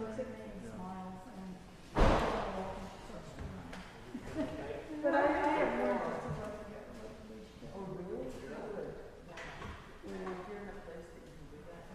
looks at me and smiles, and starts to run. But I have no interest in what we should do. Oh, really? Good. Well, if you're in a place that you can do that,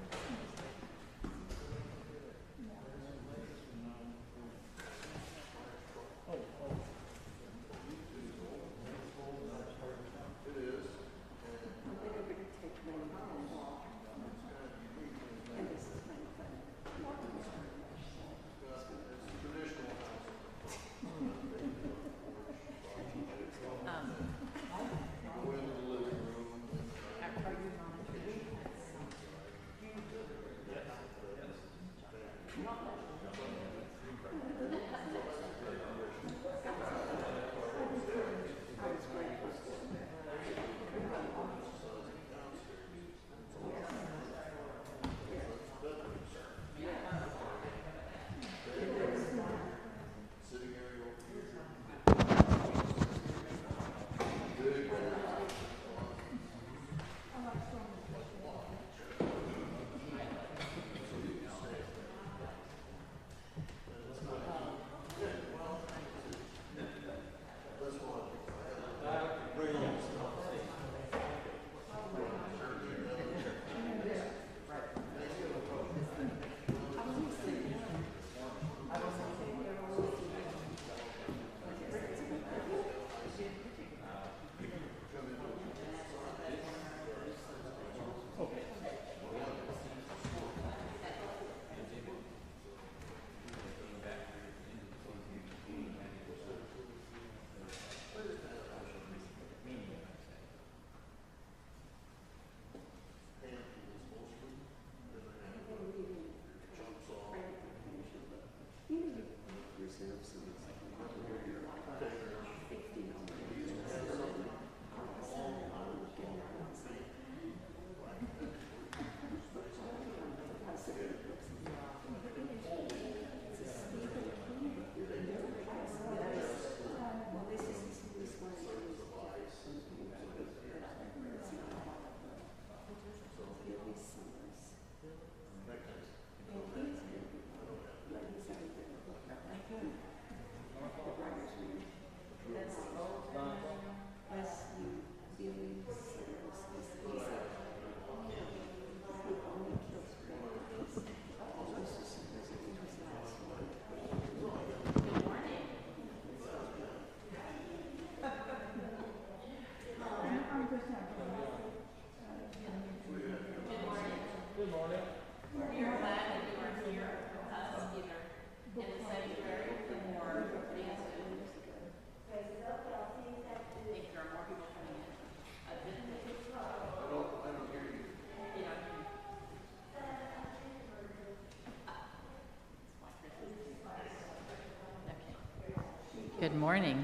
Good morning.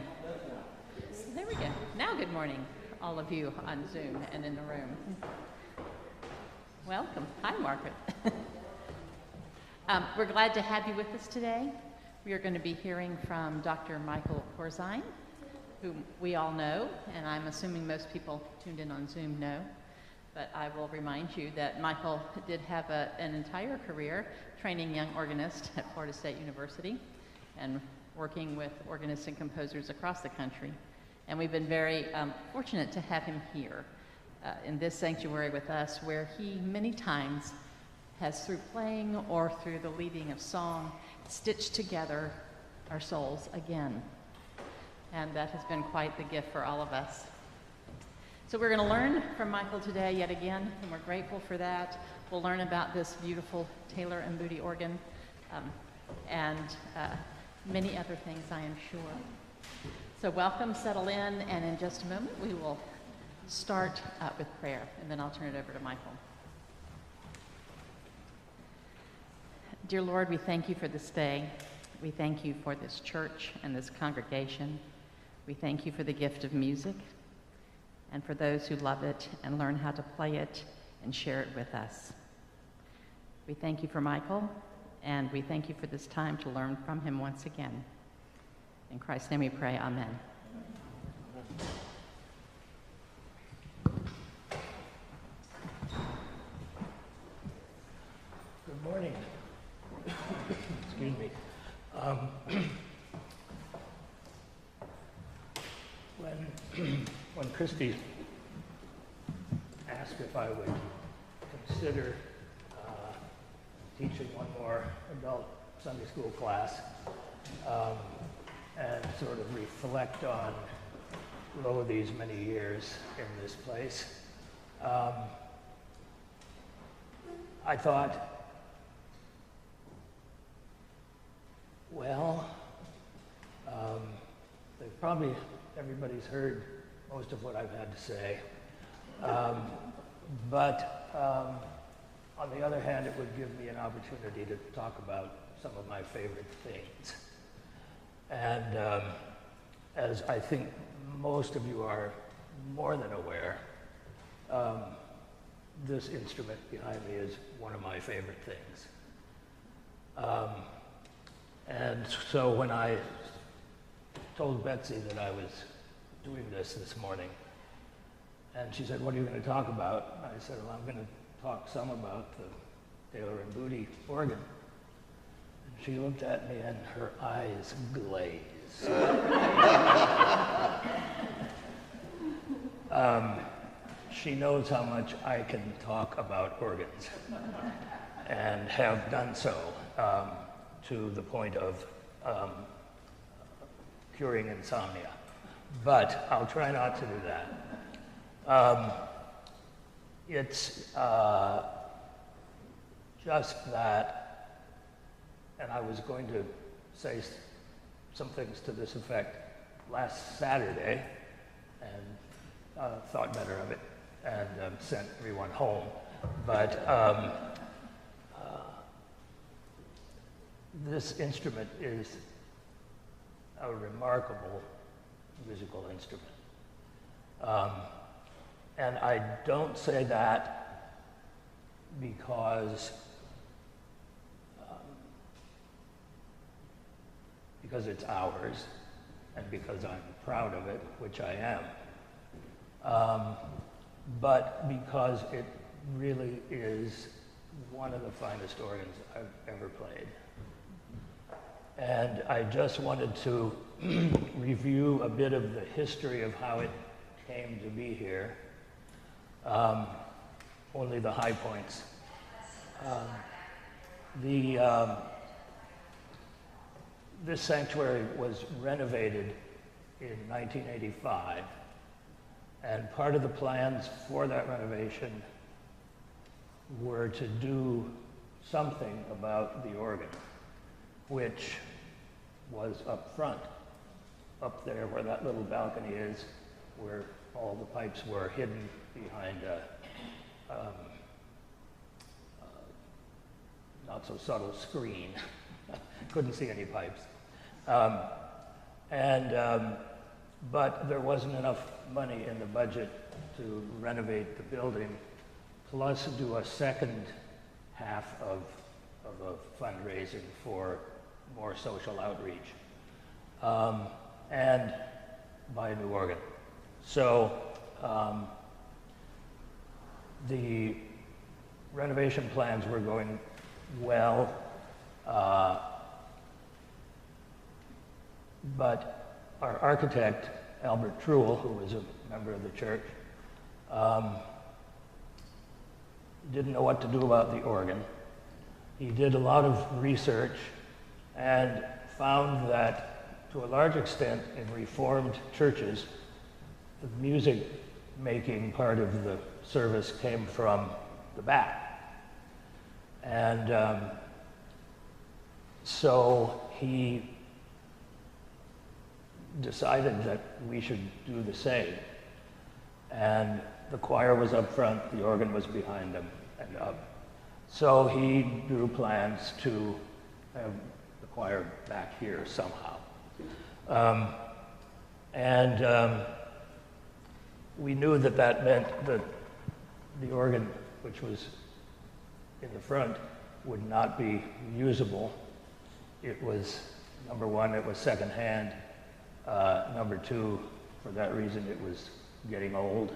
There we go. Now good morning, all of you on Zoom and in the room. Welcome. Hi, Margaret. We're glad to have you with us today. We are going to be hearing from Dr. Michael Corzine, whom we all know, and I'm assuming most people tuned in on Zoom know. But I will remind you that Michael did have an entire career training young organists at Florida State University and working with organists and composers across the country. And we've been very fortunate to have him here in this sanctuary with us, where he many times has, through playing or through the leading of song, stitched together our souls again. And that has been quite the gift for all of us. So we're going to learn from Michael today yet again, and we're grateful for that. We'll learn about this beautiful Taylor and Booty organ and many other things, I am sure. So welcome, settle in, and in just a moment we will start with prayer, and then I'll turn it over to Michael. Dear Lord, we thank you for this day. We thank you for this church and this congregation. We thank you for the gift of music and for those who love it and learn how to play it and share it with us. We thank you for Michael, and we thank you for this time to learn from him once again. In Christ's name we pray, amen. Good morning. Excuse Um, when Christy asked if I would consider teaching one more adult Sunday school class and sort of reflect on these many years in this place, I thought, well, everybody's heard most of what I've had to say. But on the other hand, it would give me an opportunity to talk about some of my favorite things. And as I think most of you are more than aware, this instrument behind me is one of my favorite things. And so when I told Betsy that I was doing this morning, and she said, "What are you going to talk about?" I said, "Well, I'm going to talk some about the Taylor and Booty organ." And she looked at me and her eyes glazed. She knows how much I can talk about organs, and have done so to the point of curing insomnia. But I'll try not to do that. It's just that, and I was going to say some things to this effect last Saturday, and thought better of it, and sent everyone home. But this instrument is a remarkable musical instrument. And I don't say that because it's ours and because I'm proud of it, which I am, but because it really is one of the finest organs I've ever played. And I just wanted to review a bit of the history of how it came to be here. Only the high points. This sanctuary was renovated in 1985, and part of the plans for that renovation were to do something about the organ, which was up front, up there where that little balcony is, where all the pipes were hidden behind a not so subtle screen. Couldn't see any pipes. But there wasn't enough money in the budget to renovate the building, plus do a second half of a fundraising for more social outreach, and buy a new organ. So the renovation plans were going well, but our architect, Albert Truel, who was a member of the church, didn't know what to do about the organ. He did a lot of research and found that, to a large extent, in Reformed churches, the music-making part of the service came from the back. And so he decided that we should do the same. And the choir was up front, the organ was behind them and up. So he drew plans to have the choir back here somehow. We knew that that meant that the organ, which was in the front, would not be usable. It was, number one, it was secondhand. Number two, for that reason, it was getting old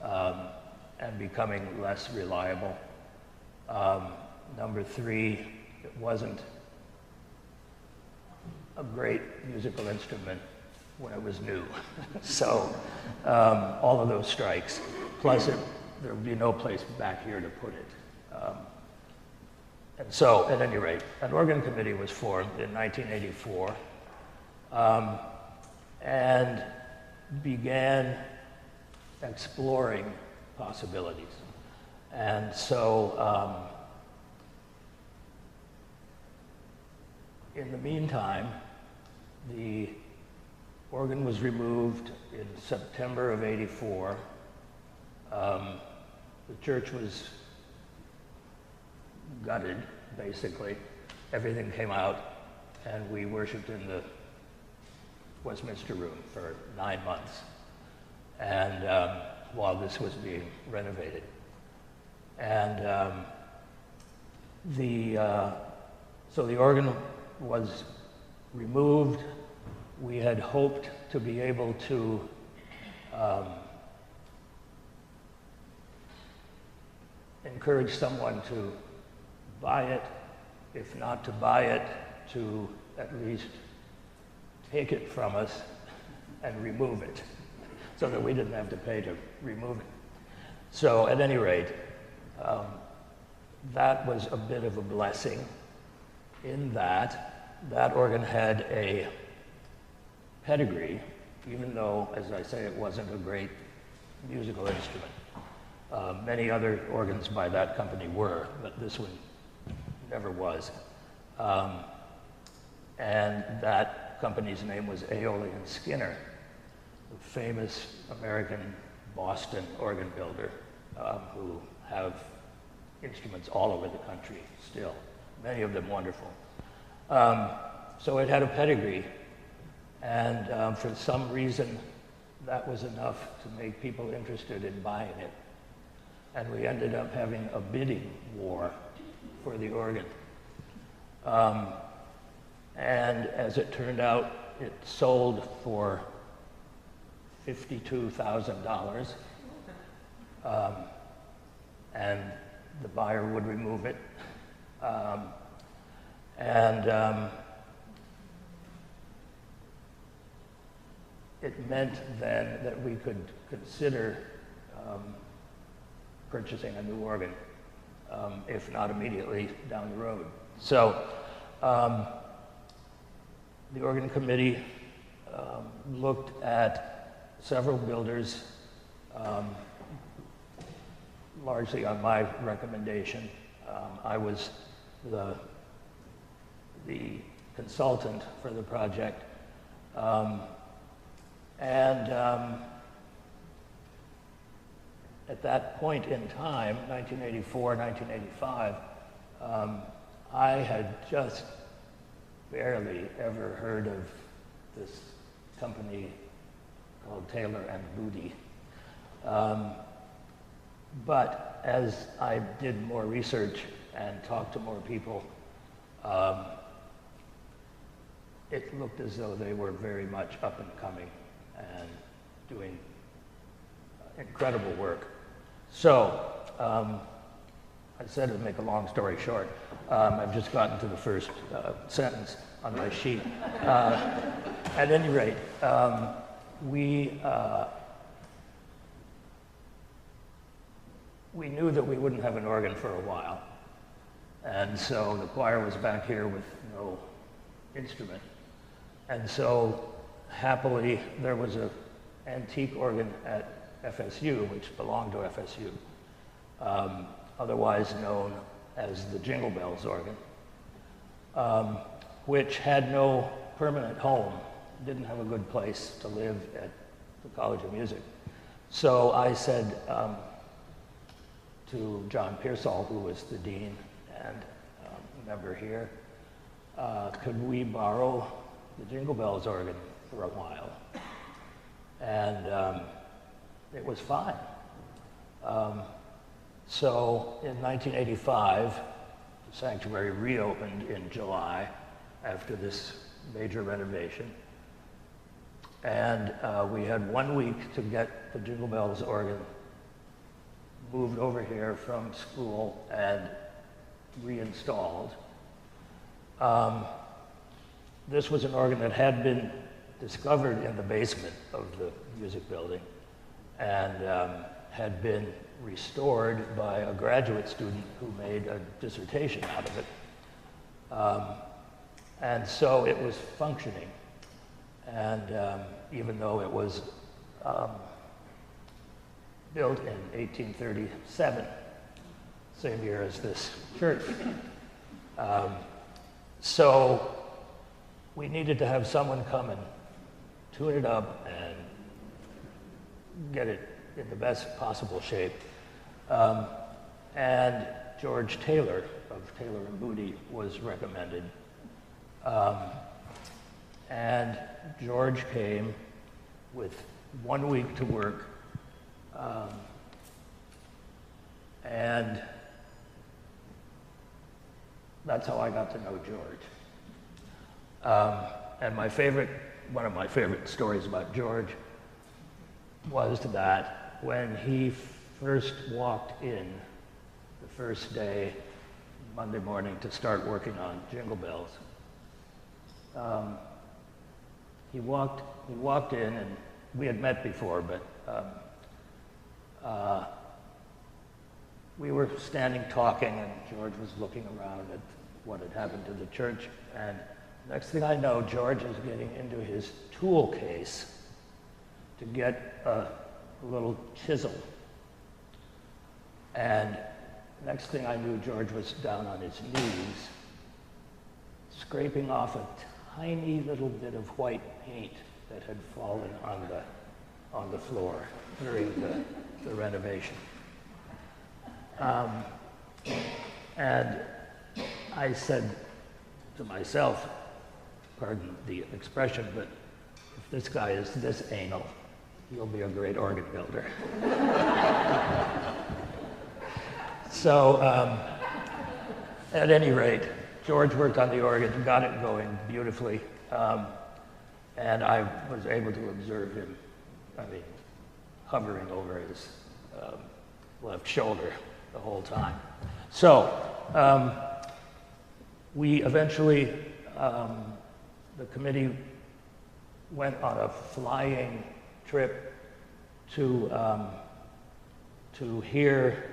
and becoming less reliable. Number three, it wasn't a great musical instrument when it was new. So all of those strikes, plus there would be no place back here to put it. And so, at any rate, an organ committee was formed in 1984 and began exploring possibilities. And so, in the meantime, the organ was removed in September of '84. The church was gutted, basically. Everything came out, and we worshiped in the Westminster room for 9 months, and while this was being renovated. And so the organ was removed. We had hoped to be able to encourage someone to buy it, if not to buy it, to at least take it from us and remove it, so that we didn't have to pay to remove it. So at any rate, that was a bit of a blessing in that that organ had a pedigree, even though, as I say, it wasn't a great musical instrument. Many other organs by that company were, but this one never was. And that company's name was Aeolian Skinner, the famous American Boston organ builder who have instruments all over the country still, many of them wonderful. So it had a pedigree, and for some reason that was enough to make people interested in buying it. And we ended up having a bidding war for the organ. And as it turned out, it sold for $52,000, and the buyer would remove it. It meant then that we could consider purchasing a new organ, if not immediately down the road. So the organ committee looked at several builders, largely on my recommendation. I was the consultant for the project. At that point in time, 1984, 1985, I had just barely ever heard of this company called Taylor and Booty. But as I did more research and talked to more people, it looked as though they were very much up and coming and doing incredible work. So, I said to make a long story short. I've just gotten to the first sentence on my sheet. At any rate, we knew that we wouldn't have an organ for a while. And so the choir was back here with no instrument. And so happily, there was an antique organ at FSU, which belonged to FSU, otherwise known as the Jingle Bells organ, which had no permanent home, didn't have a good place to live at the College of Music. So I said to John Pearsall, who was the dean and a member here, could we borrow the Jingle Bells organ for a while? And it was fine. So in 1985, the sanctuary reopened in July after this major renovation. And we had 1 week to get the Jingle Bells organ moved over here from school and reinstalled. this was an organ that had been discovered in the basement of the music building and had been restored by a graduate student who made a dissertation out of it. And so it was functioning. And even though it was built in 1837, same year as this church. So we needed to have someone come and tune it up and get it in the best possible shape. And George Taylor of Taylor and Booty was recommended. And George came with 1 week to work. And that's how I got to know George. And one of my favorite stories about George was that when he first walked in the first day, Monday morning, to start working on Jingle Bells, he walked in, and we had met before, but we were standing talking, and George was looking around at what had happened to the church, and next thing I know, George is getting into his tool case to get a little chisel. And next thing I knew, George was down on his knees, scraping off a tiny little bit of white paint that had fallen on the floor during the renovation. And I said to myself, pardon the expression, but if this guy is this anal, he'll be a great organ builder. So, at any rate, George worked on the organ, got it going beautifully, and I was able to observe him, hovering over his left shoulder the whole time. So, we eventually, the committee went on a flying trip to hear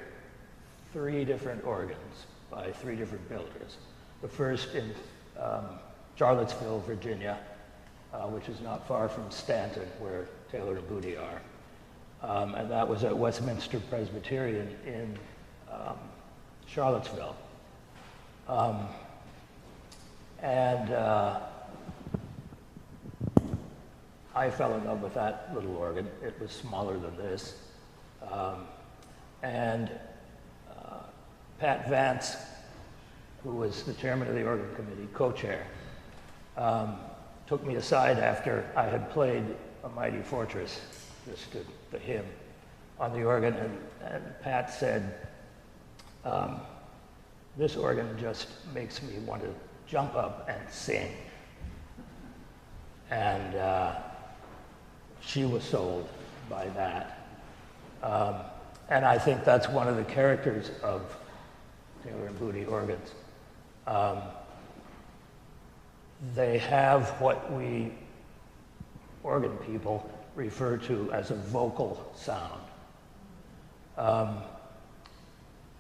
3 different organs by 3 different builders. The first in Charlottesville, Virginia, which is not far from Stanton, where Taylor and Booty are. And that was at Westminster Presbyterian in Charlottesville. I fell in love with that little organ. It was smaller than this. Pat Vance, who was the chairman of the organ committee, co-chair, took me aside after I had played A Mighty Fortress, just the hymn, on the organ, and Pat said, this organ just makes me want to jump up and sing. And she was sold by that. And I think that's one of the characters of Taylor and Booty organs. They have what we organ people refer to as a vocal sound.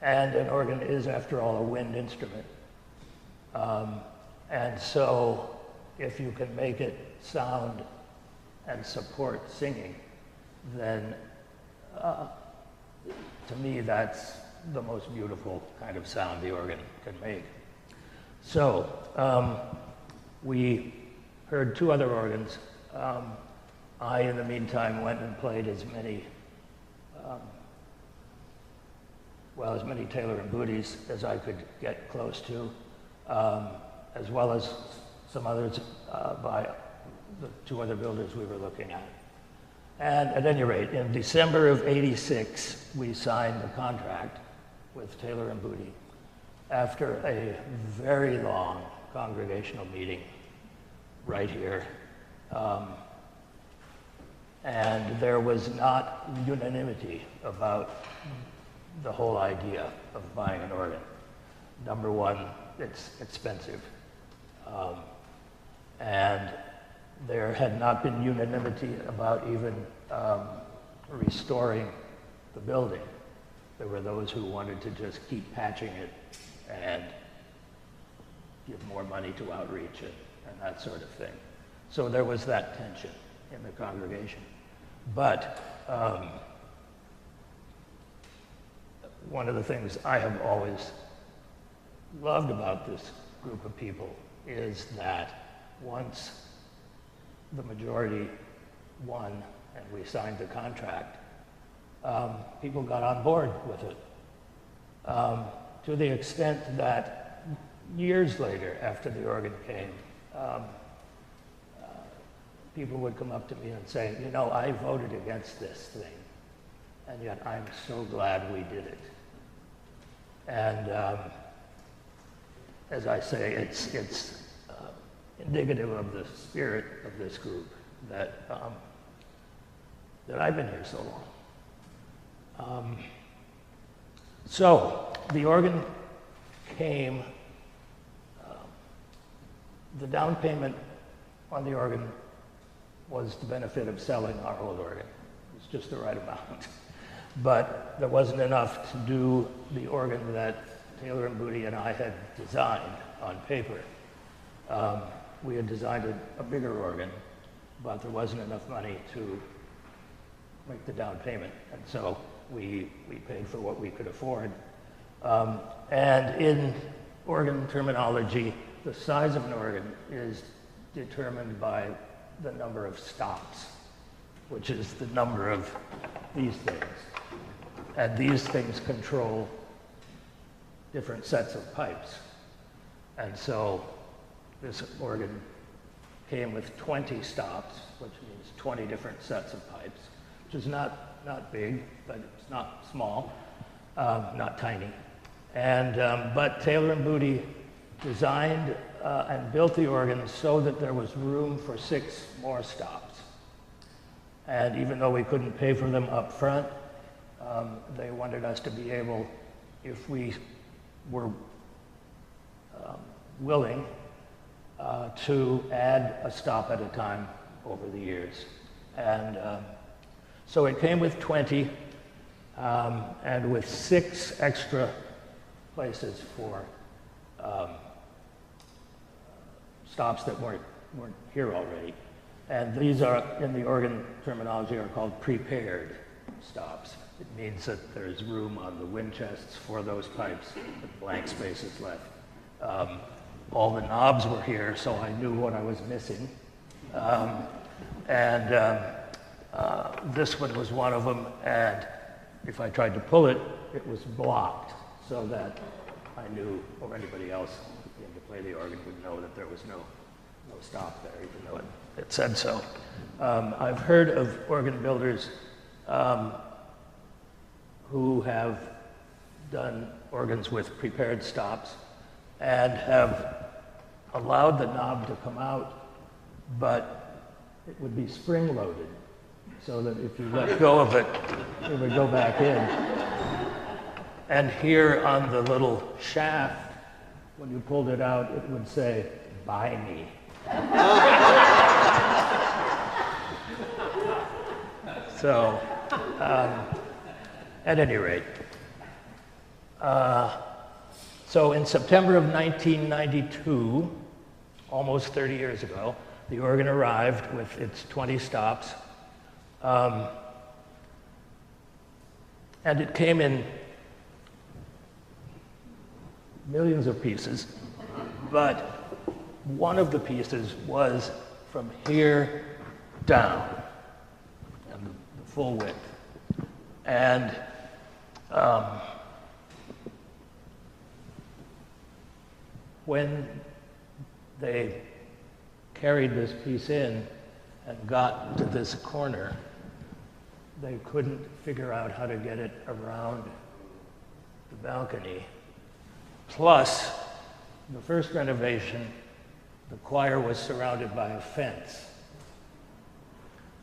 And an organ is, after all, a wind instrument. And so if you can make it sound and support singing, then to me that's the most beautiful kind of sound the organ can make. So we heard 2 other organs. I, in the meantime, went and played as many Taylor and Booties as I could get close to, as well as some others by the 2 other builders we were looking at. And at any rate, in December of '86, we signed the contract with Taylor and Booty after a very long congregational meeting right here. And there was not unanimity about the whole idea of buying an organ. Number one, it's expensive. And there had not been unanimity about even restoring the building. There were those who wanted to just keep patching it and give more money to outreach and that sort of thing. So there was that tension in the congregation. But one of the things I have always loved about this group of people is that once the majority won and we signed the contract, people got on board with it. To the extent that years later, after the organ came, people would come up to me and say, you know, I voted against this thing, and yet I'm so glad we did it. And as I say, it's indicative of the spirit of this group that I've been here so long. So the organ came, the down payment on the organ was the benefit of selling our old organ. It was just the right amount. But there wasn't enough to do the organ that Taylor and Booty and I had designed on paper. We had designed a bigger organ, but there wasn't enough money to make the down payment. And so we paid for what we could afford. And in organ terminology, the size of an organ is determined by the number of stops, which is the number of these things. And these things control different sets of pipes. And so this organ came with 20 stops, which means 20 different sets of pipes, which is not big, but it's not small, not tiny. And but Taylor and Booty designed and built the organ so that there was room for 6 more stops. And even though we couldn't pay for them up front, they wanted us to be able, if we were willing, to add a stop at a time over the years. And so it came with 20 and with 6 extra places for stops that weren't here already. And these are, in the organ terminology, are called prepared stops. It means that there's room on the wind chests for those pipes, with blank spaces left. All the knobs were here, so I knew what I was missing. This one was one of them, and if I tried to pull it, it was blocked, so that I knew, or anybody else who came to play the organ would know that there was no stop there, even though it said so. I've heard of organ builders who have done organs with prepared stops and have allowed the knob to come out, but it would be spring-loaded, so that if you let go of it, it would go back in. And here on the little shaft, when you pulled it out, it would say, "Buy me." So, at any rate, so in September of 1992, almost 30 years ago, the organ arrived with its 20 stops, and it came in millions of pieces, but one of the pieces was from here down, and the full width. And when they carried this piece in and got to this corner, they couldn't figure out how to get it around the balcony. Plus, the first renovation, the choir was surrounded by a fence,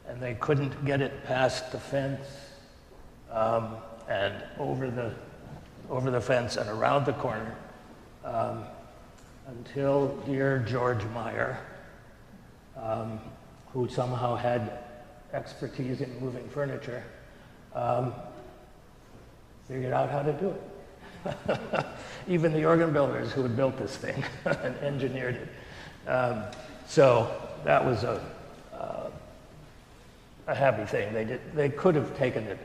and they couldn't get it past the fence and over the fence and around the corner until dear George Meyer who somehow had expertise in moving furniture, figured out how to do it. Even the organ builders who had built this thing and engineered it. So that was a happy thing. They could have taken it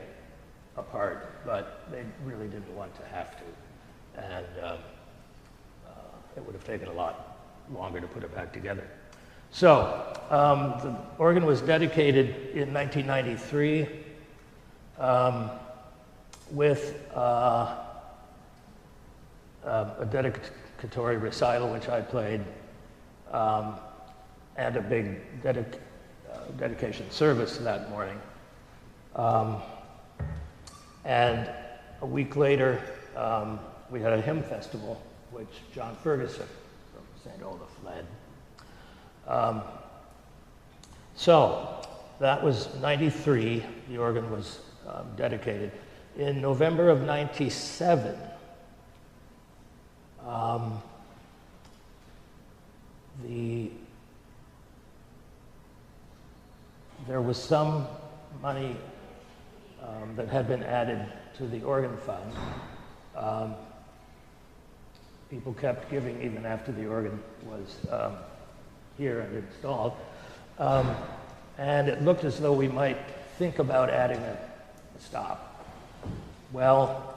apart, but they really didn't want to have to. And it would have taken a lot longer to put it back together. So the organ was dedicated in 1993 with a dedicatory recital, which I played, and a big dedication service that morning. And a week later, we had a hymn festival, which John Ferguson from St. Olaf led. So that was 93, the organ was dedicated. In November of 97, there was some money that had been added to the organ fund. People kept giving even after the organ was here and installed. And it looked as though we might think about adding a stop. Well,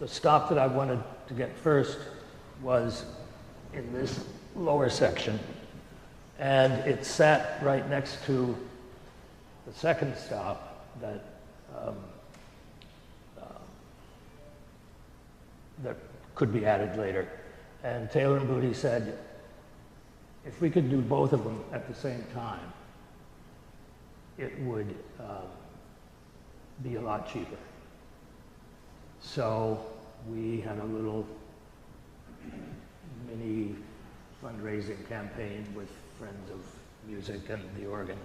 the stop that I wanted to get first was in this lower section, and it sat right next to the second stop that that could be added later. And Taylor and Booty said, if we could do both of them at the same time, it would be a lot cheaper. So we had a little mini fundraising campaign with Friends of Music and the organ.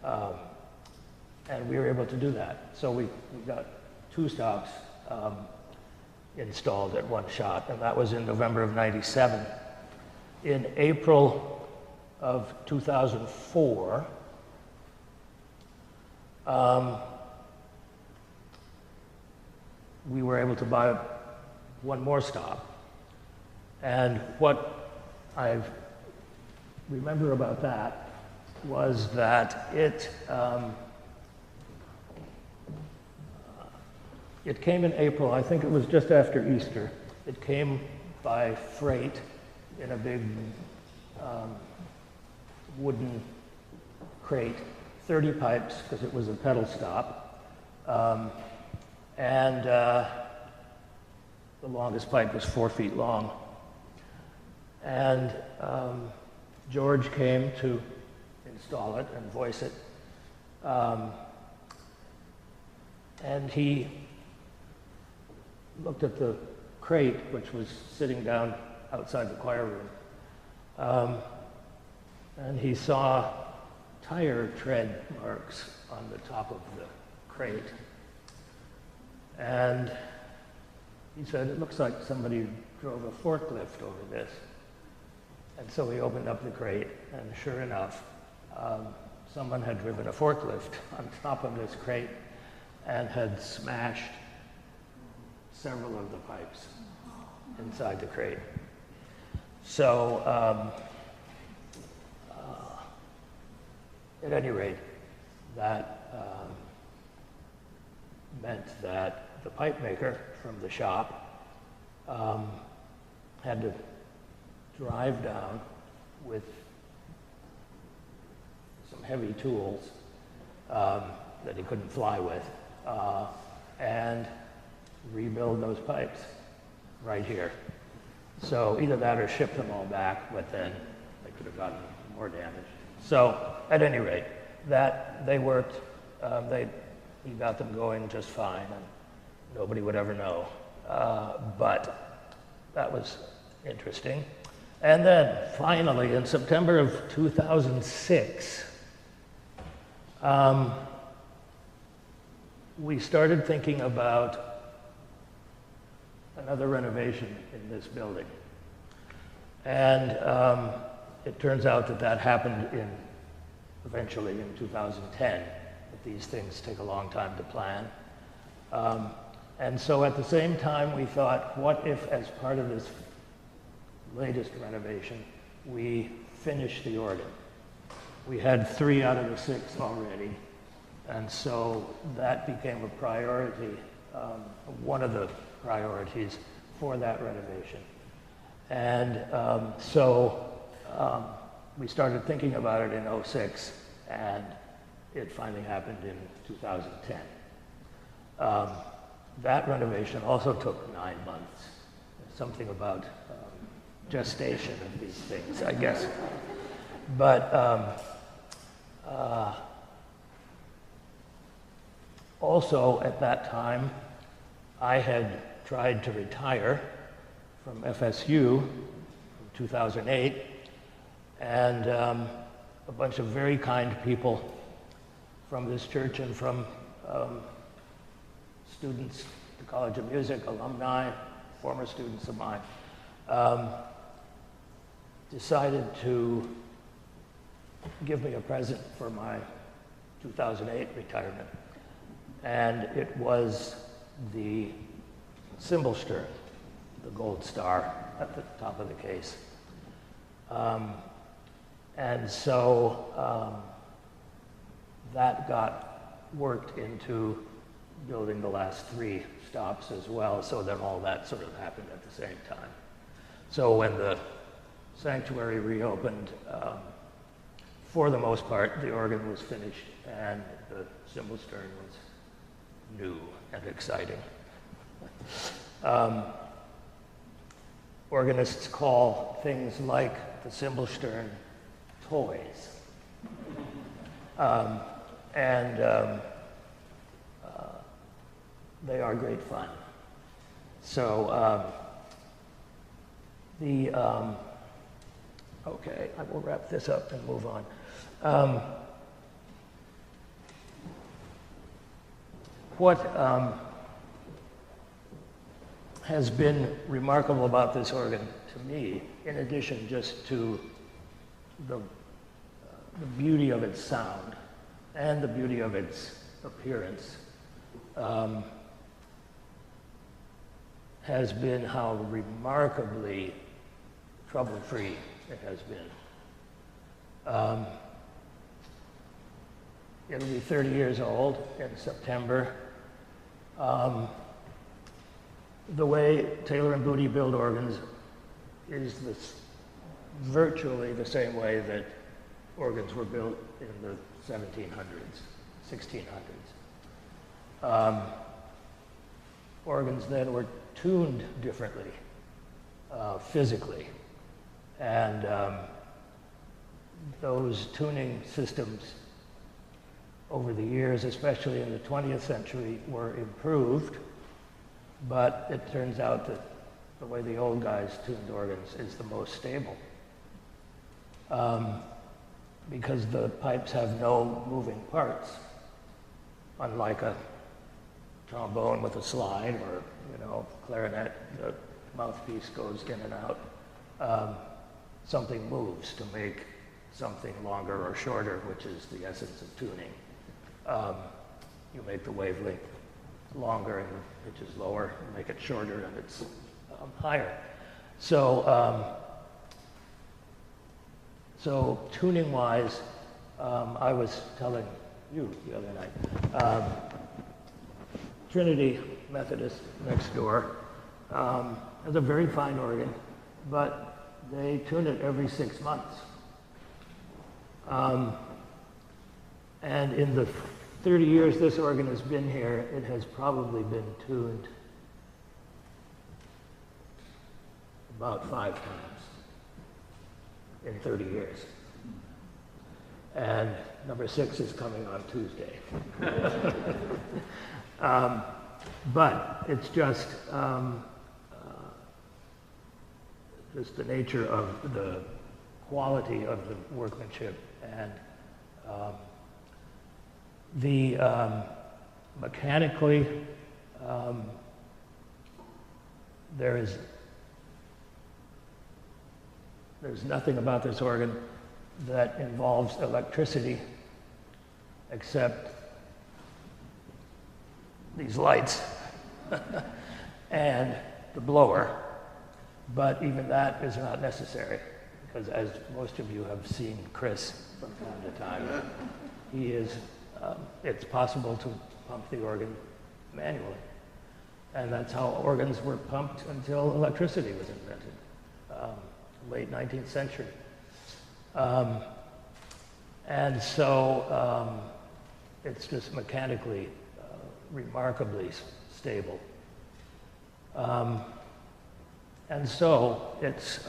And we were able to do that. So we got 2 stops installed at one shot, and that was in November of 97. In April of 2004, we were able to buy one more stop. And what I remember about that was that it came in April. I think it was just after Easter. It came by freight in a big wooden crate, 30 pipes, because it was a pedal stop. And the longest pipe was 4 feet long. And George came to install it and voice it. And he looked at the crate, which was sitting down outside the choir room, and he saw tire tread marks on the top of the crate. And he said, it looks like somebody drove a forklift over this. And so he opened up the crate, and sure enough, someone had driven a forklift on top of this crate and had smashed several of the pipes inside the crate. So, at any rate, that meant that the pipe maker from the shop had to drive down with some heavy tools that he couldn't fly with and rebuild those pipes right here. So either that or ship them all back, but then they could have gotten more damage. So at any rate, that they worked. He got them going just fine, and nobody would ever know. But that was interesting. And then finally, in September of 2006, we started thinking about another renovation in this building. And it turns out that that happened eventually in 2010. But these things take a long time to plan. And so at the same time, we thought, what if, as part of this latest renovation, we finish the organ? We had 3 out of the 6 already, and so that became a priority, one of the priorities for that renovation. And we started thinking about it in '06, and it finally happened in 2010. That renovation also took 9 months. Something about gestation of these things, I guess. But also at that time, I had tried to retire from FSU in 2008, and a bunch of very kind people from this church and from students at the College of Music, alumni, former students of mine, decided to give me a present for my 2008 retirement. And it was the cymbal stern, the gold star at the top of the case. And so that got worked into building the last 3 stops as well, so that all that sort of happened at the same time. So when the sanctuary reopened, for the most part, the organ was finished and the cymbal stern was new and exciting. Organists call things like the cymbal stern toys. They are great fun. So okay, I will wrap this up and move on. What has been remarkable about this organ to me, in addition just to the beauty of its sound and the beauty of its appearance, has been how remarkably trouble-free it has been. It'll be 30 years old in September. The way Taylor and Booty build organs is virtually the same way that organs were built in the 1700s, 1600s. Organs then were tuned differently, physically. And those tuning systems over the years, especially in the 20th century, were improved. But it turns out that the way the old guys tuned organs is the most stable. Because the pipes have no moving parts, unlike a trombone with a slide or, clarinet, the mouthpiece goes in and out. Something moves to make something longer or shorter, which is the essence of tuning. You make the wavelength longer and the pitch is lower, you make it shorter and it's higher. So tuning-wise, I was telling you the other night, Trinity Methodist next door has a very fine organ, but they tune it every 6 months. And in the 30 years this organ has been here, it has probably been tuned about 5 times in 30 years. And number 6 is coming on Tuesday. But it's just the nature of the quality of the workmanship and mechanically, there's nothing about this organ that involves electricity except these lights and the blower. But even that is not necessary, because as most of you have seen Chris from time to time, he is, it's possible to pump the organ manually. And that's how organs were pumped until electricity was invented, late 19th century. And so it's just mechanically remarkably stable. And so it's,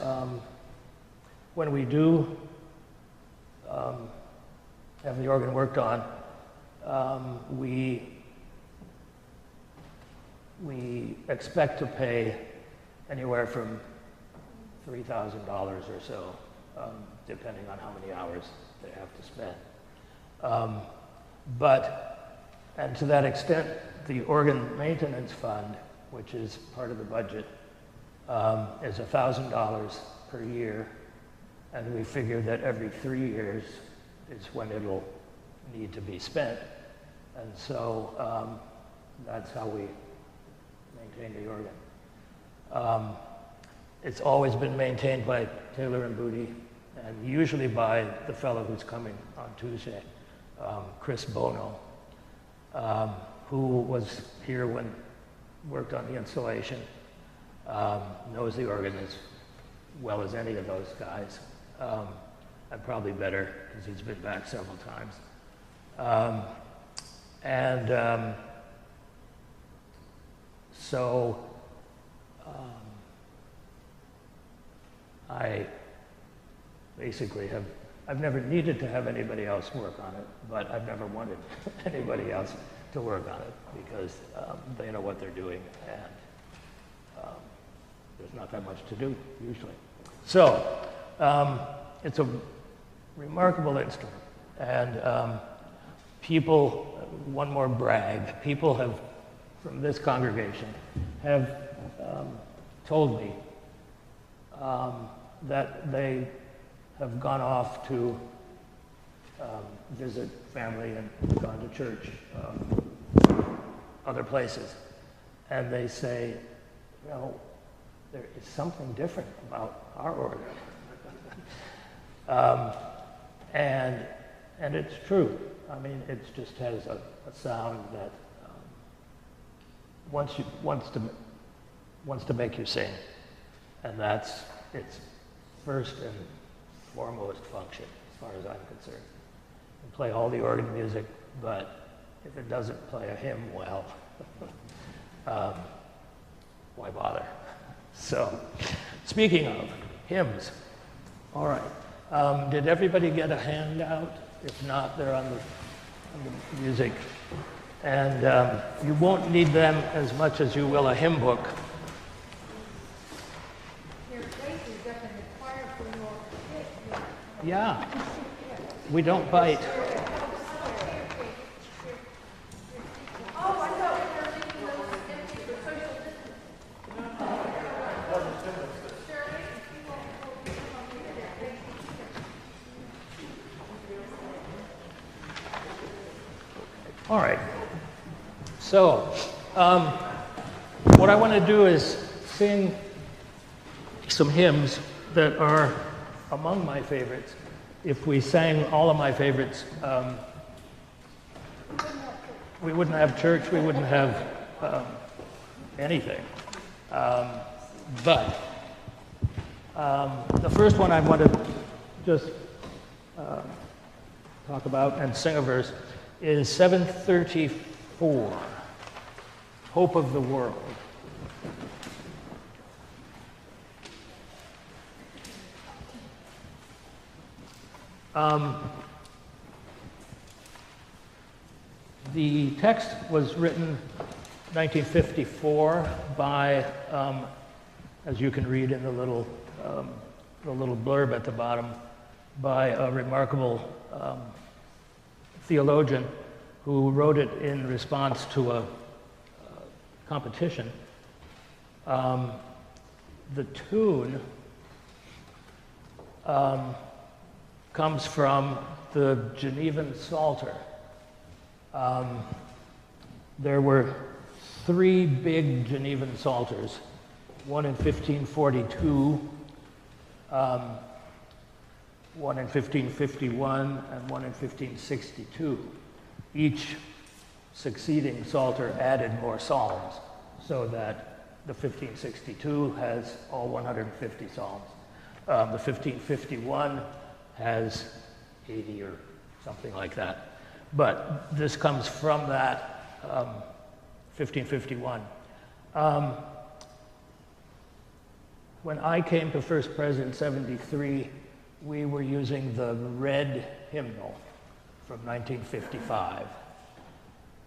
when we do have the organ worked on, we expect to pay anywhere from $3,000 or so, depending on how many hours they have to spend. And to that extent, the organ maintenance fund, which is part of the budget, is $1,000 per year, and we figure that every 3 years is when it'll need to be spent. And so that's how we maintain the organ. It's always been maintained by Taylor and Booty, and usually by the fellow who's coming on Tuesday, Chris Bono, who was here when worked on the installation, knows the organ as well as any of those guys, and probably better because he's been back several times. So I basically I've never needed to have anybody else work on it, but I've never wanted anybody else to work on it because they know what they're doing, and there's not that much to do usually. So it's a remarkable instrument, and people, one more brag, people have, from this congregation, have told me that they have gone off to visit family and gone to church, other places, and they say, you know, there is something different about our organ. And it's true. I mean, it just has a sound that wants to make you sing, and that's its first and foremost function, as far as I'm concerned. You can play all the organ music, but if it doesn't play a hymn well, why bother? So, speaking of hymns, all right. Did everybody get a handout? If not, they're on the music. And you won't need them as much as you will a hymn book. Your face is up in the choir for your hit. Yeah, we don't bite. Oh, I thought we were leaving those empty for social distancing. All right. So, what I want to do is sing some hymns that are among my favorites. If we sang all of my favorites, we wouldn't have church, we wouldn't have anything. But the first one I want to just talk about and sing a verse is 734, Hope of the World. The text was written 1954 by, as you can read in the little blurb at the bottom, by a remarkable theologian who wrote it in response to a competition. The tune comes from the Genevan Psalter. There were three big Genevan Psalters, one in 1542, one in 1551, and one in 1562. Each succeeding Psalter added more psalms, so that the 1562 has all 150 psalms. The 1551 has 80 or something like that. But this comes from that 1551. When I came to First Pres in 73, we were using the red hymnal from 1955.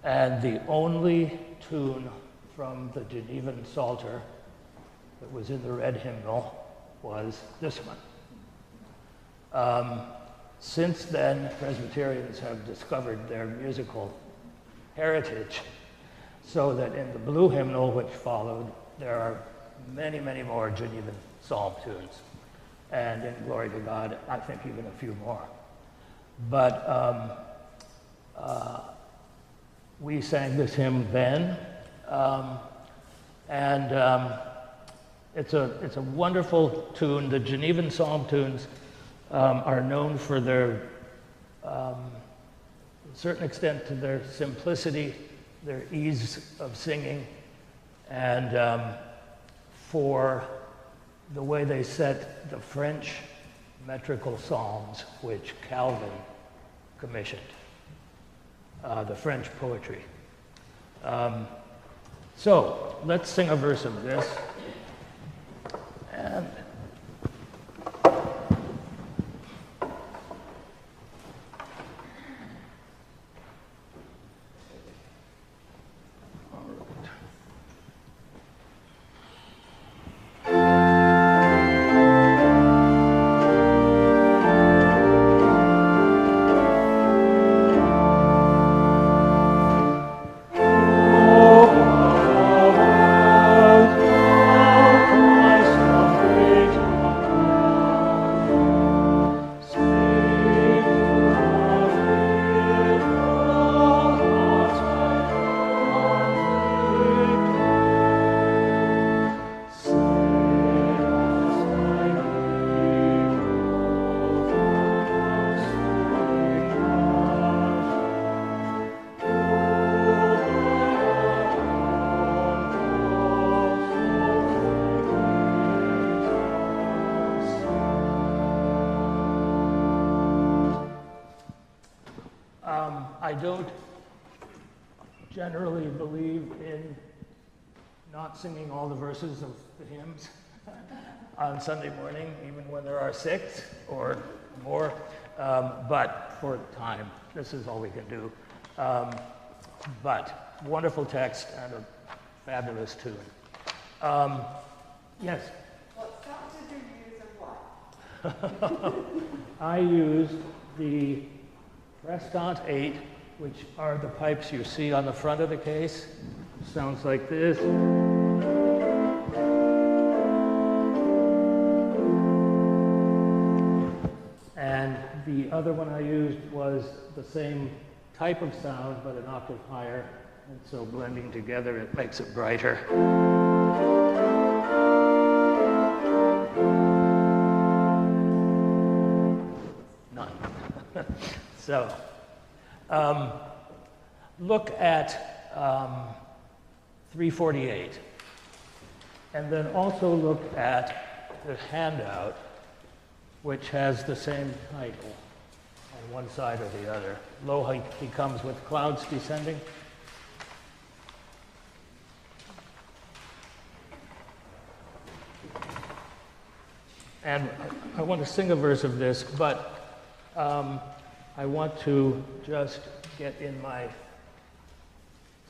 And the only tune from the Genevan Psalter that was in the red hymnal was this one. Since then, Presbyterians have discovered their musical heritage, so that in the blue hymnal, which followed, there are many, many more Genevan psalm tunes. And in Glory to God, I think even a few more. But we sang this hymn then, it's a wonderful tune. The Genevan psalm tunes are known for their, to a certain extent, to their simplicity, their ease of singing, and for the way they set the French metrical psalms, which Calvin commissioned, the French poetry. So let's sing a verse of this. And I don't generally believe in not singing all the verses of the hymns on Sunday morning, even when there are 6 or more, but for time, this is all we can do. But wonderful text and a fabulous tune. Yes? What sound did you use and what? I used the Prestant 8, which are the pipes you see on the front of the case. Sounds like this. And the other one I used was the same type of sound, but an octave higher. And so blending together, it makes it brighter. None. So, look at 348, and then also look at the handout, which has the same title on one side or the other. Lo, he comes with clouds descending. And I want to sing a verse of this, but I want to just get in my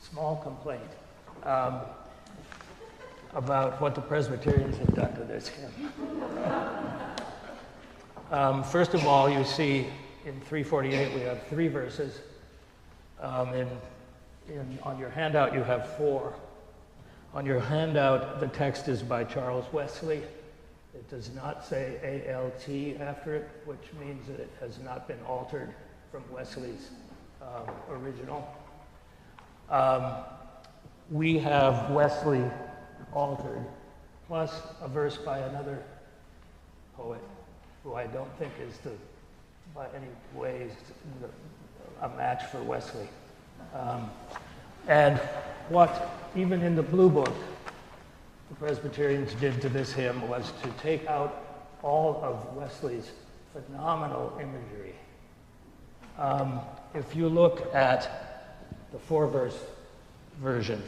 small complaint about what the Presbyterians have done to this hymn. First of all, you see in 348 we have 3 verses. On your handout you have 4. On your handout, the text is by Charles Wesley, It does not say ALT after it, which means that it has not been altered from Wesley's original. We have Wesley altered, plus a verse by another poet who I don't think is by any ways a match for Wesley. And what, even in the Blue Book, the Presbyterians did to this hymn was to take out all of Wesley's phenomenal imagery. If you look at the 4-verse version,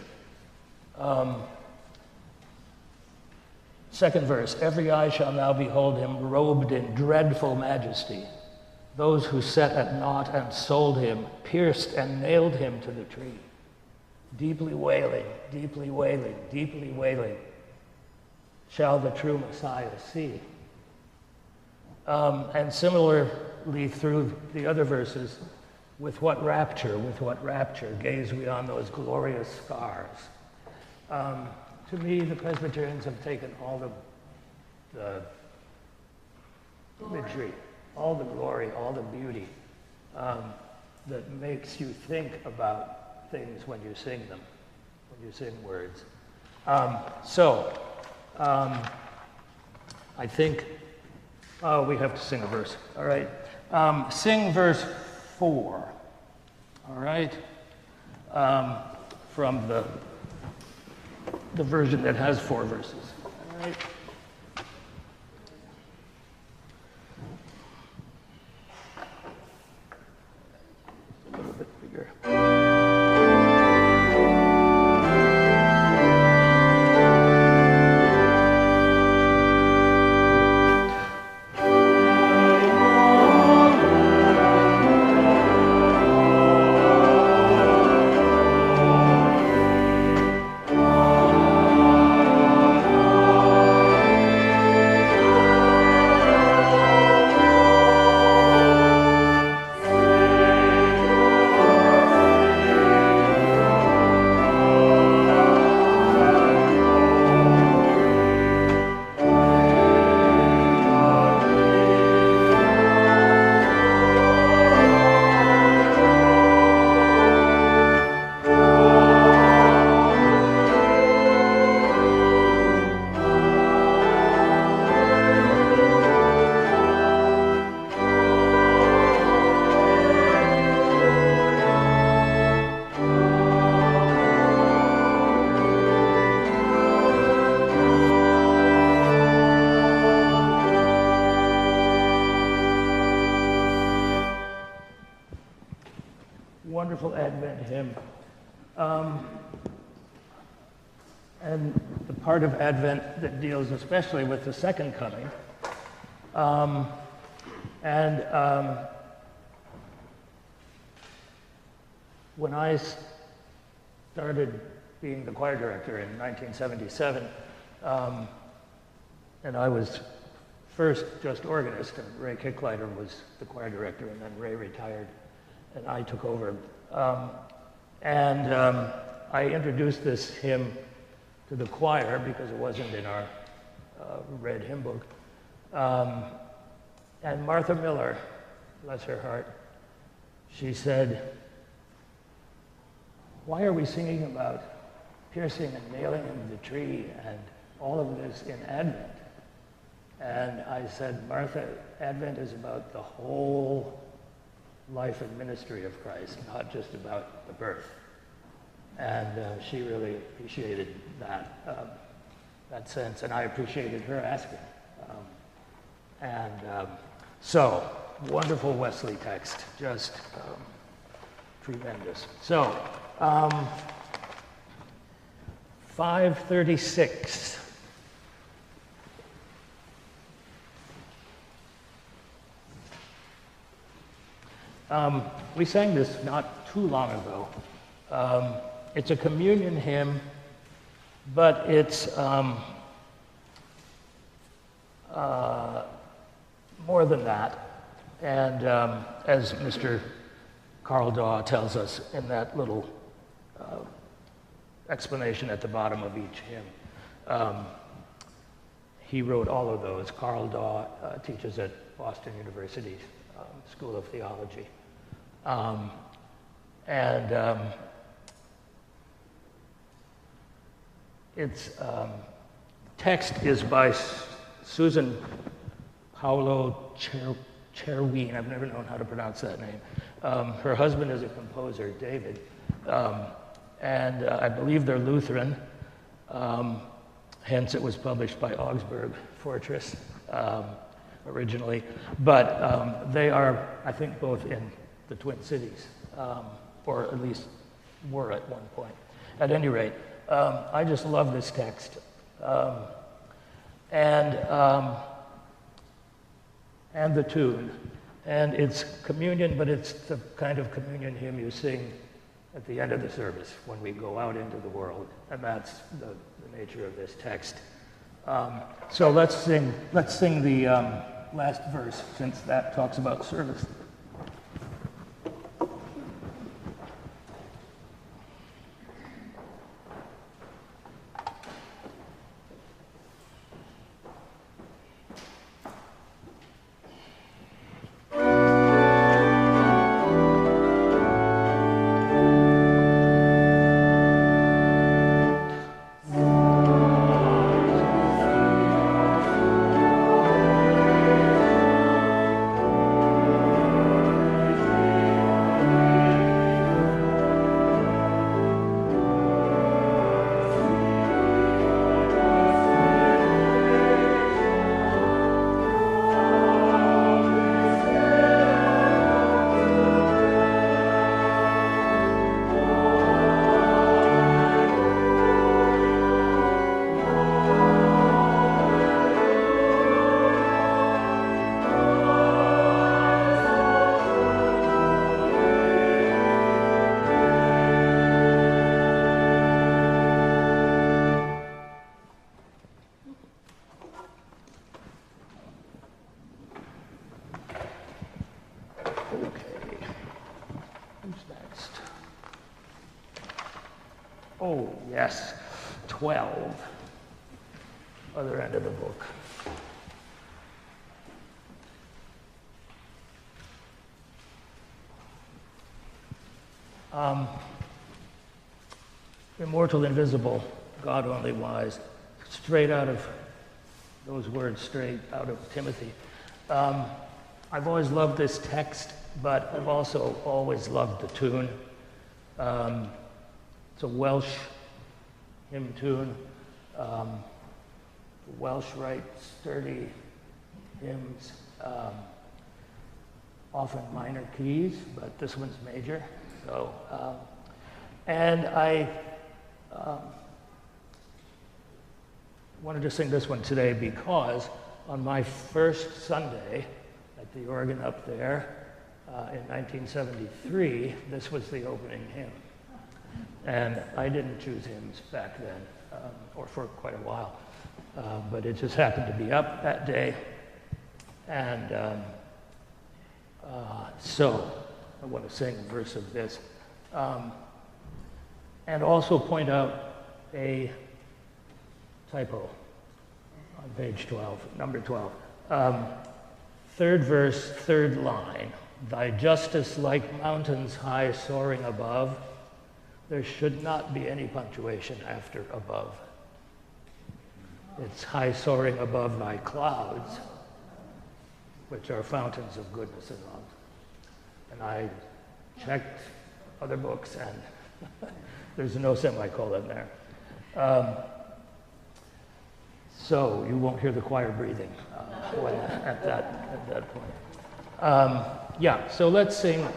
second verse, every eye shall now behold him robed in dreadful majesty. Those who set at naught and sold him, pierced and nailed him to the tree. Deeply wailing, deeply wailing, deeply wailing, shall the true Messiah see. And similarly through the other verses, with what rapture, gaze we on those glorious scars. To me, the Presbyterians have taken all the imagery, all the glory, all the beauty that makes you think about things when you sing them, when you sing words. I think, we have to sing a verse, all right? Sing verse 4, all right? From the version that has 4 verses, all right? A little bit bigger. Wonderful Advent hymn. And the part of Advent that deals especially with the second coming. When I started being the choir director in 1977, and I was first just organist, and Ray Kicklighter was the choir director, and then Ray retired, and I took over. I introduced this hymn to the choir because it wasn't in our red hymn book. And Martha Miller, bless her heart, she said, "Why are we singing about piercing and nailing him to the tree and all of this in Advent?" And I said, "Martha, Advent is about the whole life and ministry of Christ, not just about the birth." And she really appreciated that sense, and I appreciated her asking. So, wonderful Wesley text, just tremendous. So, 536. We sang this not too long ago. It's a communion hymn, but it's more than that. And as Mr. Carl Daw tells us in that little explanation at the bottom of each hymn, he wrote all of those. Carl Daw teaches at Boston University's School of Theology. Its text is by Susan Paulo Cherwin. I've never known how to pronounce that name. Her husband is a composer, David, and I believe they're Lutheran. Hence, it was published by Augsburg Fortress originally. But they are, I think, both in the Twin Cities, or at least were at one point. At any rate, I just love this text. And the tune. And it's communion, but it's the kind of communion hymn you sing at the end of the service when we go out into the world. And that's the nature of this text. So let's sing the last verse, since that talks about service. Oh, yes, 12, other end of the book. Immortal, invisible, God only wise, straight out of those words, straight out of Timothy. I've always loved this text, but I've also always loved the tune. It's a Welsh hymn tune. The Welsh write sturdy hymns, often minor keys, but this one's major. So, and I wanted to sing this one today because on my first Sunday at the organ up there in 1973, this was the opening hymn. And I didn't choose hymns back then, or for quite a while, but it just happened to be up that day. And so I want to sing a verse of this. And also point out a typo on page 12, number 12. Third verse, third line. Thy justice like mountains high soaring above. There should not be any punctuation after above. It's high soaring above thy clouds, which are fountains of goodness and love. And I checked other books, and there's no semicolon there. So you won't hear the choir breathing at that point. Yeah, so let's sing.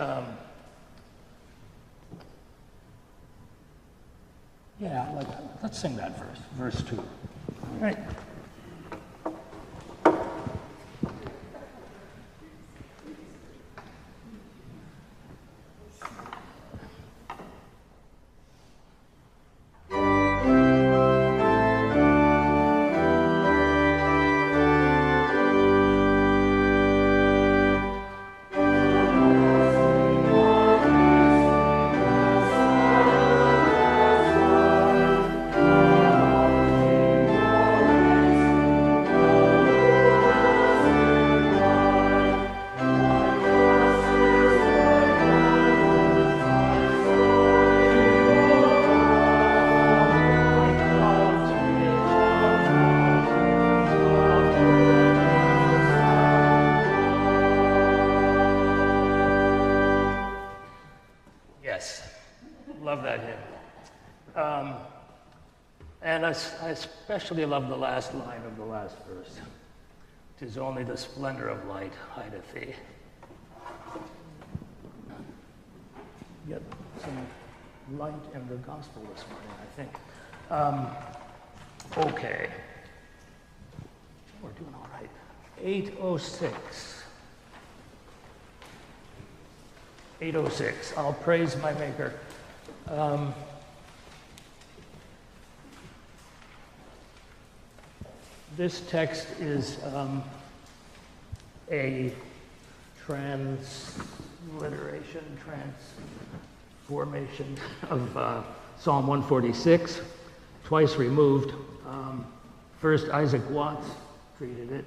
Let's sing that verse 2. All right. Thank Love that hymn. And I especially love the last line of the last verse. "'Tis only the splendor of light hideth thee." Get some light in the gospel this morning, I think. Okay. We're doing all right. 8:06. 8:06. I'll praise my Maker. This text is a transformation of Psalm 146, twice removed. First, Isaac Watts treated it,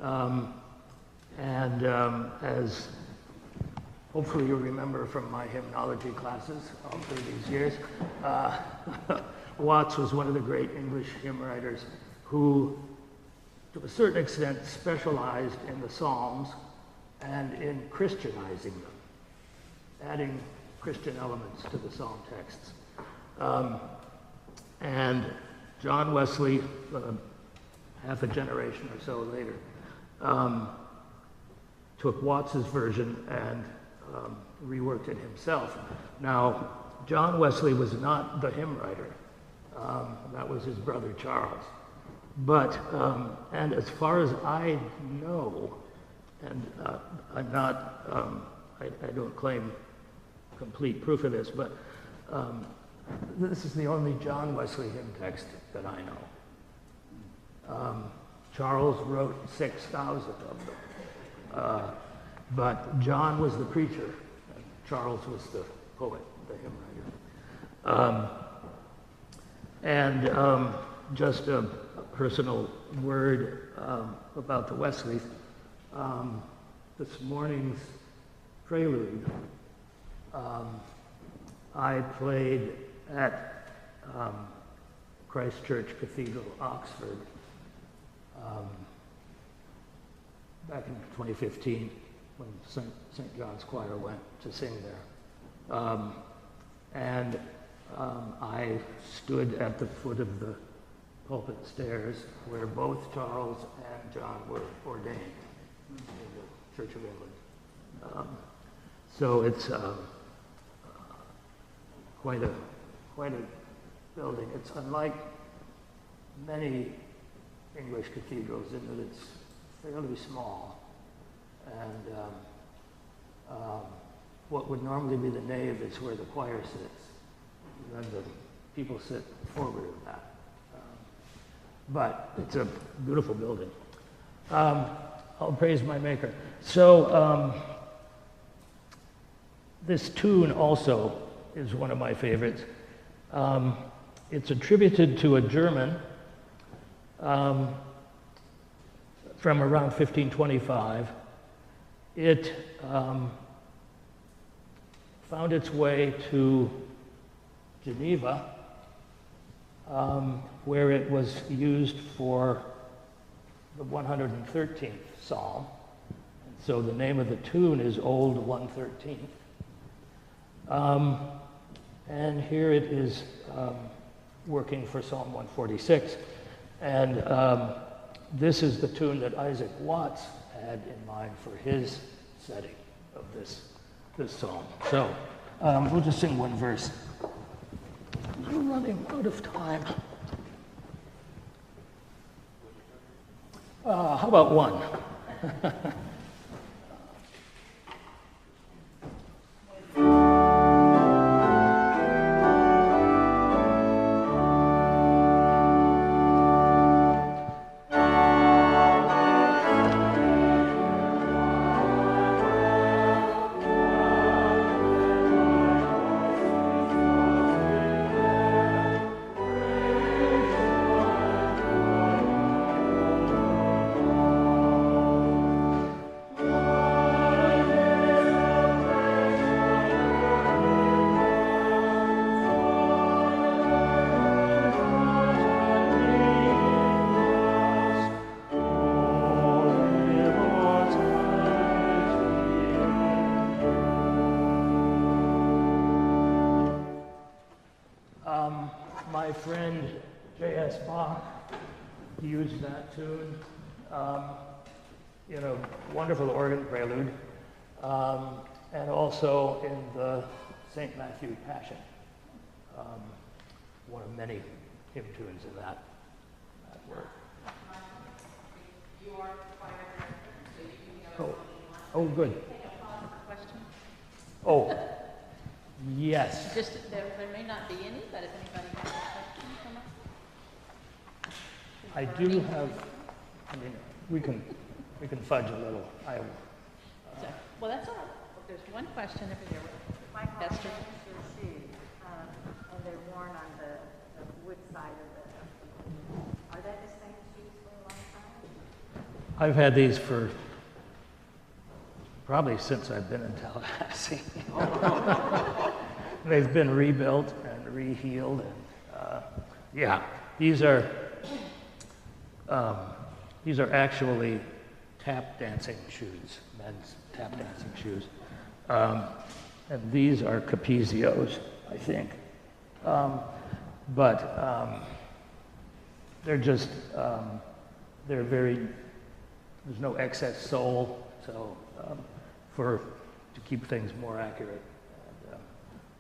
and as hopefully you remember from my hymnology classes all through these years, Watts was one of the great English hymn writers who, to a certain extent, specialized in the Psalms and in Christianizing them, adding Christian elements to the Psalm texts. And John Wesley, half a generation or so later, took Watts's version and reworked it himself. Now, John Wesley was not the hymn writer. That was his brother Charles. But, and as far as I know, and I'm not, I don't claim complete proof of this, but this is the only John Wesley hymn text that I know. Charles wrote 6,000 of them. But John was the preacher, and Charles was the poet, the hymn writer. Just a personal word about the Wesleys. This morning's prelude, I played at Christ Church Cathedral, Oxford, back in 2015 when St. John's Choir went to sing there. I stood at the foot of the pulpit stairs where both Charles and John were ordained in the Church of England. So it's quite a building. It's unlike many English cathedrals in that it's fairly small, and what would normally be the nave is where the choir sits, and then the people sit forward of that. But it's a beautiful building. I'll praise my Maker. So this tune also is one of my favorites. It's attributed to a German from around 1525. It found its way to Geneva, where it was used for the 113th Psalm. And so the name of the tune is Old 113th. And here it is working for Psalm 146. And this is the tune that Isaac Watts had in mind for his setting of this psalm. So we'll just sing one verse. I'm running out of time. How about one? my friend J.S. Bach used that tune in a wonderful organ prelude, and also in the St. Matthew Passion, one of many hymn tunes in that work. You are choir director, so you can Oh, go. oh, good. Take a pause for question. Oh, yes. Just, there may not be any, but if anybody has a question, come up. I do have, I mean, we can fudge a little. So, well, that's all right. There's one question over there. Michael, Esther. your shoes, and they're worn on the wood side of the, are they the same shoes for a long time? I've had these for probably since I've been in Tallahassee. They've been rebuilt and rehealed, and yeah, these are actually tap dancing shoes, men's tap dancing shoes, and these are Capezios, I think, but they're just they're very. There's no excess sole, so to keep things more accurate,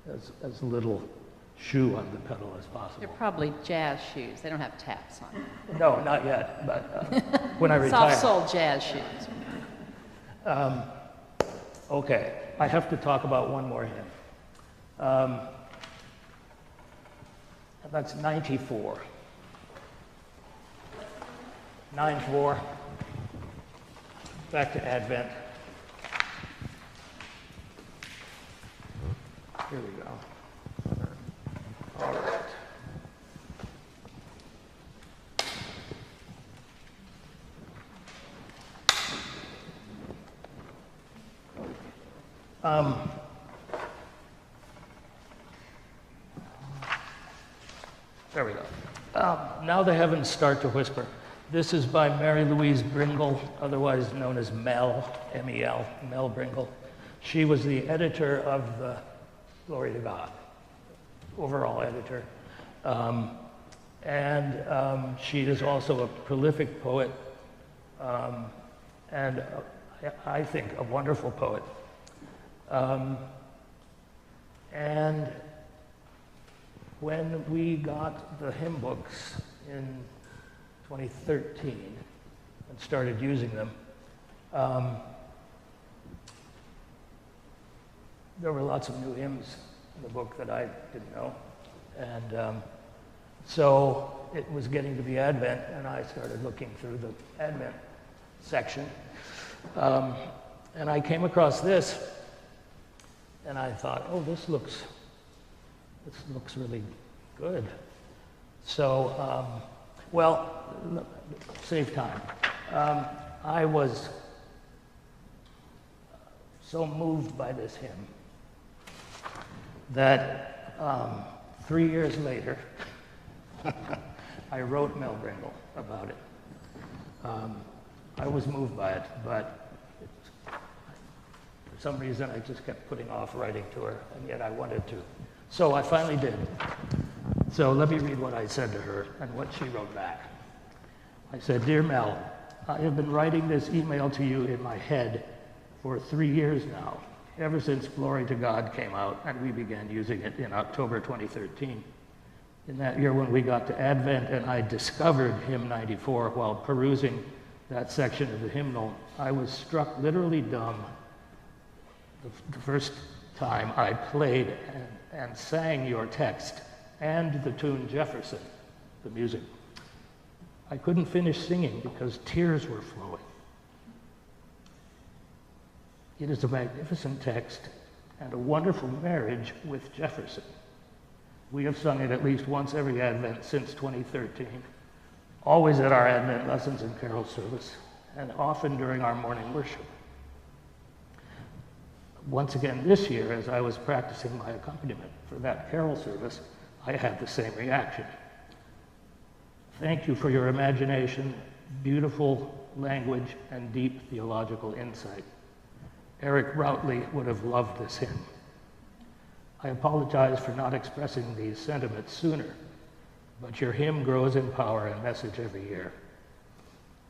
and, as little shoe on the pedal as possible. They're probably jazz shoes. They don't have taps on them. No, not yet, but when I retire. Soft-soled jazz shoes. Okay, I have to talk about one more hymn. That's 94. 9-4. Back to Advent. Here we go. All right. There we go. Now the heavens start to whisper. This is by Mary Louise Bringle, otherwise known as Mel, M-E-L, Mel Bringle. She was the editor of the Glory to God, overall editor. She is also a prolific poet, and I think a wonderful poet. And when we got the hymn books in 2013 and started using them, there were lots of new hymns in the book that I didn't know. And so it was getting to be Advent, and I started looking through the Advent section. And I came across this, and I thought, oh, this looks really good. So, well, save time. I was so moved by this hymn that 3 years later, I wrote Mel Bringle about it. I was moved by it, but for some reason I just kept putting off writing to her, and yet I wanted to. So I finally did. So let me read what I said to her and what she wrote back. I said, "Dear Mel, I have been writing this email to you in my head for 3 years now, ever since Glory to God came out and we began using it in October 2013. In that year when we got to Advent and I discovered hymn 94 while perusing that section of the hymnal, I was struck literally dumb the first time I played and sang your text and the tune Jefferson, the music. I couldn't finish singing because tears were flowing. It is a magnificent text and a wonderful marriage with Jefferson. We have sung it at least once every Advent since 2013, always at our Advent lessons and carol service, and often during our morning worship. Once again this year, as I was practicing my accompaniment for that carol service, I had the same reaction. Thank you for your imagination, beautiful language, and deep theological insight. Eric Routley would have loved this hymn. I apologize for not expressing these sentiments sooner. but your hymn grows in power and message every year.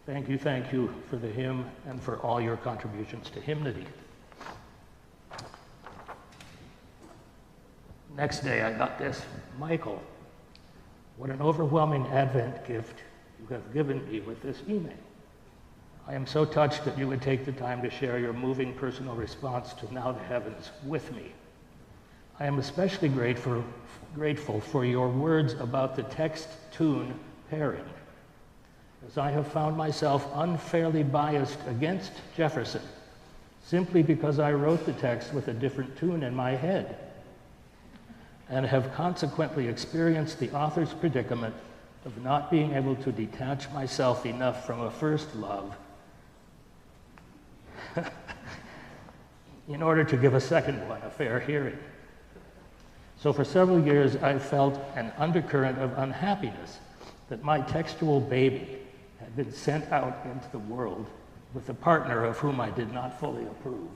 Thank you for the hymn and for all your contributions to hymnody. Next day I got this. Michael, what an overwhelming Advent gift you have given me with this email. I am so touched that you would take the time to share your moving personal response to Now the Heavens with me. I am especially grateful for your words about the text-tune pairing, as I have found myself unfairly biased against Jefferson simply because I wrote the text with a different tune in my head, and have consequently experienced the author's predicament of not being able to detach myself enough from a first love in order to give a second one a fair hearing. So for several years, I felt an undercurrent of unhappiness that my textual baby had been sent out into the world with a partner of whom I did not fully approve.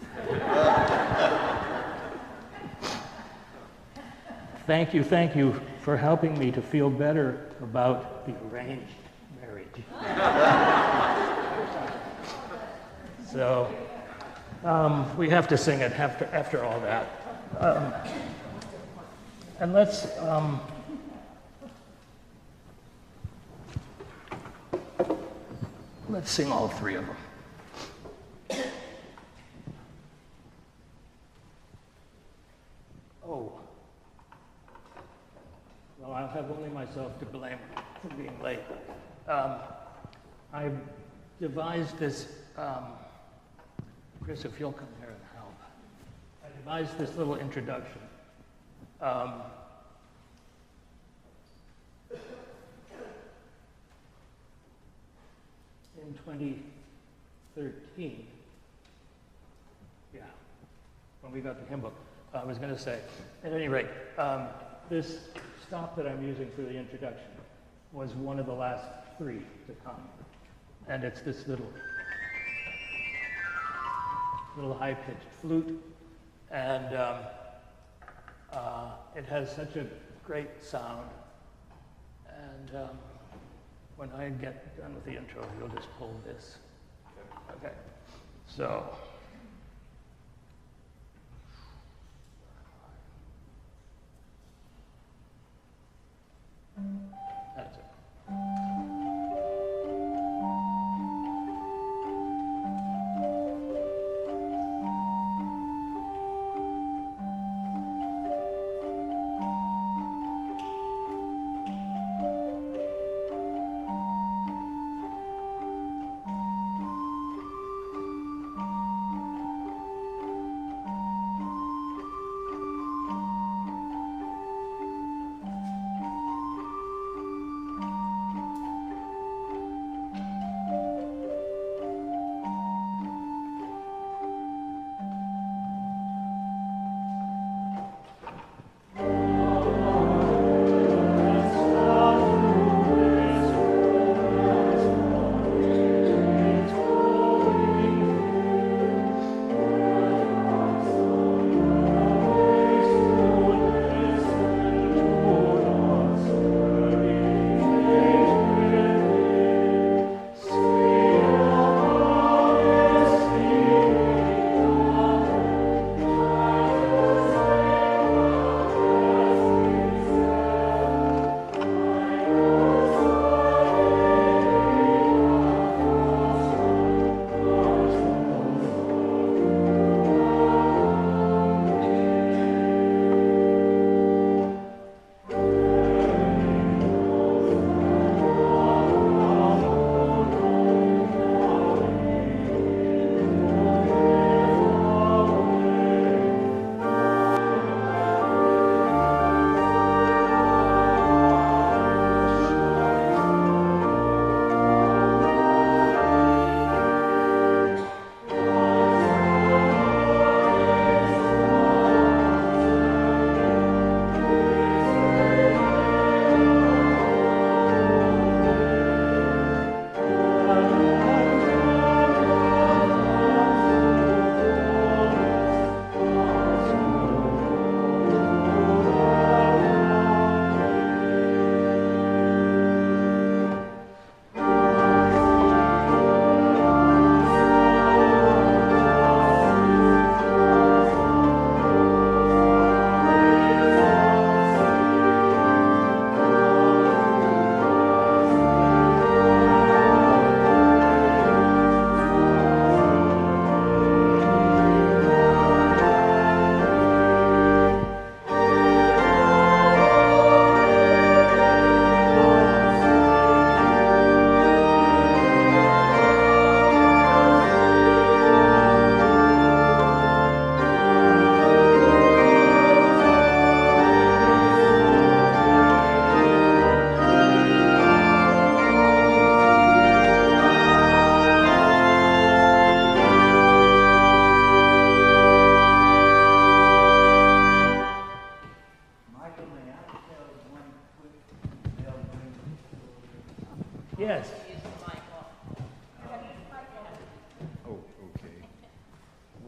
Thank you for helping me to feel better about the arranged marriage. So, we have to sing it after all that. And let's sing all three of them. Oh. Well, I'll have only myself to blame for being late. I devised this, Chris, if you'll come here and help. I devised this little introduction. In 2013, yeah, when we got the hymn book, I was going to say, at any rate, this stop that I'm using for the introduction was one of the last three to come. And it's this little high-pitched flute. And it has such a great sound. And when I get done with the intro, you'll just pull this. Okay. So. That's it.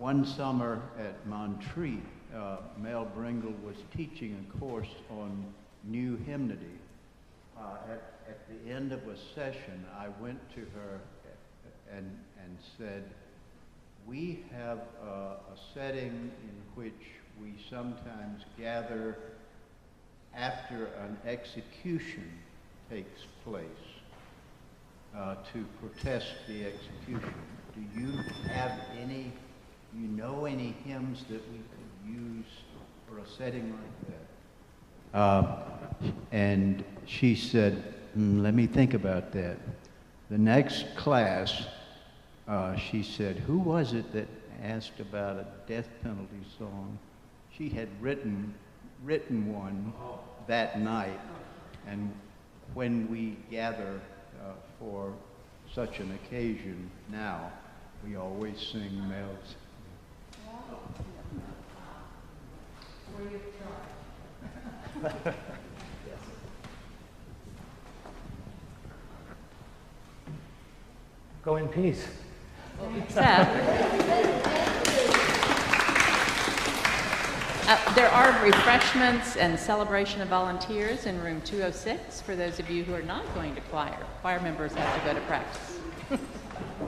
one summer at Montreat, Mel Bringle was teaching a course on new hymnody. At the end of a session, I went to her and said, we have a setting in which we sometimes gather after an execution takes place to protest the execution. Do you have any, you know any hymns that we could use for a setting like that? And she said, let me think about that. The next class, she said, who was it that asked about a death penalty song? She had written one that night, and when we gather for such an occasion now, we always sing Mel's. Go in peace. There are refreshments and celebration of volunteers in room 206 for those of you who are not going to choir. Choir members have to go to practice.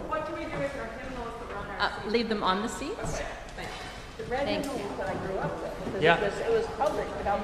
What do we do with our hymnals that are on our seats? Leave them on the seats. Okay, thanks. The red Thank hymnals that I grew up with, because Yeah. it was public, but I'm